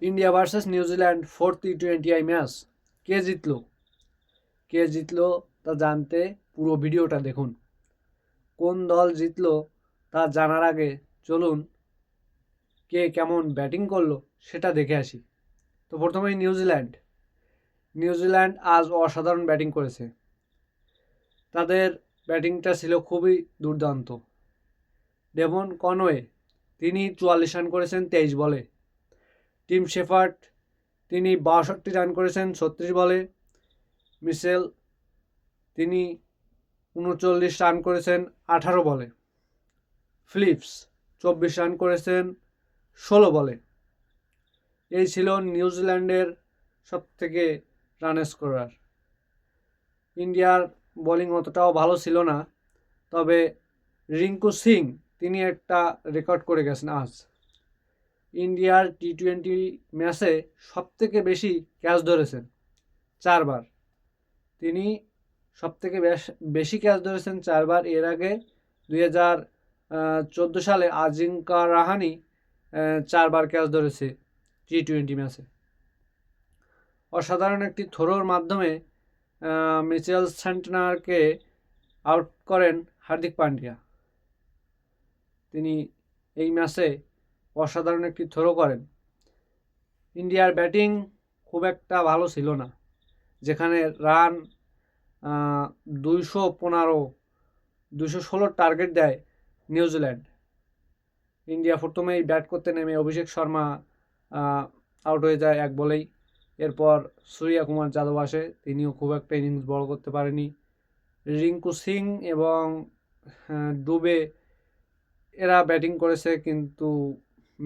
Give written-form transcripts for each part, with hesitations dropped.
India versus New Zealand 4th T20I match কে জিতলো তা জানতে পুরো ভিডিওটা দেখুন। কোন দল জিতলো তা জানার আগে চলুন কে কেমন ব্যাটিং করলো সেটা দেখে আসি। তো প্রথমেই নিউজিল্যান্ড আজ অসাধারণ ব্যাটিং করেছে। তাদের ব্যাটিংটা ছিল খুবই দুর্দান্ত। ডেভন কনওয়ে তিনি 44 রান করেছেন 23 বলে। টিম শেফার্ড তিনি 62 রান করেছেন 36 বলে। মিচেল তিনি 39 রান করেছেন 18 বলে। ফিলিপস 24 রান করেছেন 16 বলে। এই ছিল নিউজিল্যান্ডের সবথেকে রান স্কোরার। ইন্ডিয়ার বোলিং অতটাও ভালো ছিল না, তবে রিঙ্কু সিং তিনি একটা রেকর্ড করে গেছেন আজ। ইন্ডিয়ার T20 ম্যাচে সবথেকে বেশি ক্যাচ ধরেছেন 4 বার। তিনি সবথেকে বেশি ক্যাচ ধরেছেন 4 বার। এর আগে 2014 সালে আজিঙ্কা রাহানি 4 বার ক্যাচ ধরেছে T20 ম্যাচে। অসাধারণ একটি থ্রোর মাধ্যমে মিচেল স্যান্টনারকে আউট করেন হার্দিক পান্ডিয়া। তিনি এই ম্যাচে অসাধারণ একটি থ্রো করেন। ইন্ডিয়ার ব্যাটিং খুব একটা ভালো ছিল না, যেখানে রান 216 টার্গেট দেয় নিউজিল্যান্ড। ইন্ডিয়া প্রথমেই ব্যাট করতে নেমে অভিষেক শর্মা আউট হয়ে যায় 1 বলেই। এরপর সূর্যা কুমার যাদব আসে, তিনিও খুব একটা ইনিংস বড় করতে পারেনি। রিঙ্কু সিং এবং ডুবে এরা ব্যাটিং করেছে কিন্তু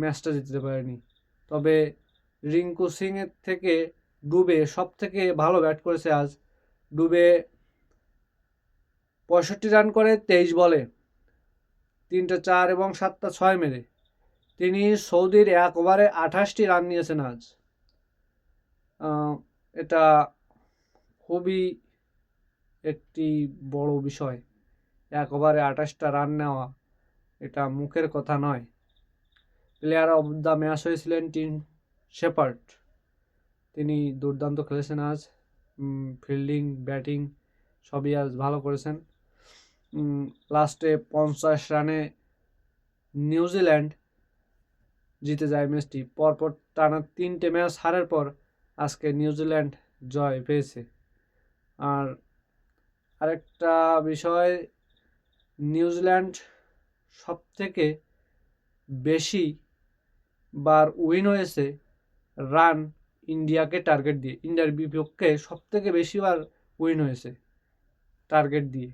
ম্যাচটা জিততে পারেনি। তবে রিঙ্কু সিংয়ের থেকে ডুবে সব থেকে ভালো ব্যাট করেছে আজ। ডুবে 65 রান করে 23 বলে, 3টা 4 এবং 7টা 6 মেরে তিনি সৌদির 1 ওভারে 28টি রান নিয়েছেন আজ। এটা খুবই একটি বড় বিষয়। 1 ওভারে 28টা রান নেওয়া এটা মুখের কথা নয়। প্লেয়ার অফ দ্য ম্যাচ হয়েছিলেন টিম শেফার্ড। তিনি দুর্দান্ত খেলেছেন আজ। ফিল্ডিং ব্যাটিং সবই আজ ভালো করেছেন। লাস্টে 50 রানে নিউজিল্যান্ড জিতে যায় ম্যাচটি। পরপর টানা 3টে ম্যাচ হারার পর আজকে নিউজিল্যান্ড জয় পেয়েছে। আর আরেকটা বিষয়, নিউজিল্যান্ড সবথেকে বেশি বার উইন হয়েছে রান ইন্ডিয়াকে টার্গেট দিয়ে। ইন্ডিয়ার বিপক্ষে সবথেকে বেশি বার উইন হয়েছে টার্গেট দিয়ে।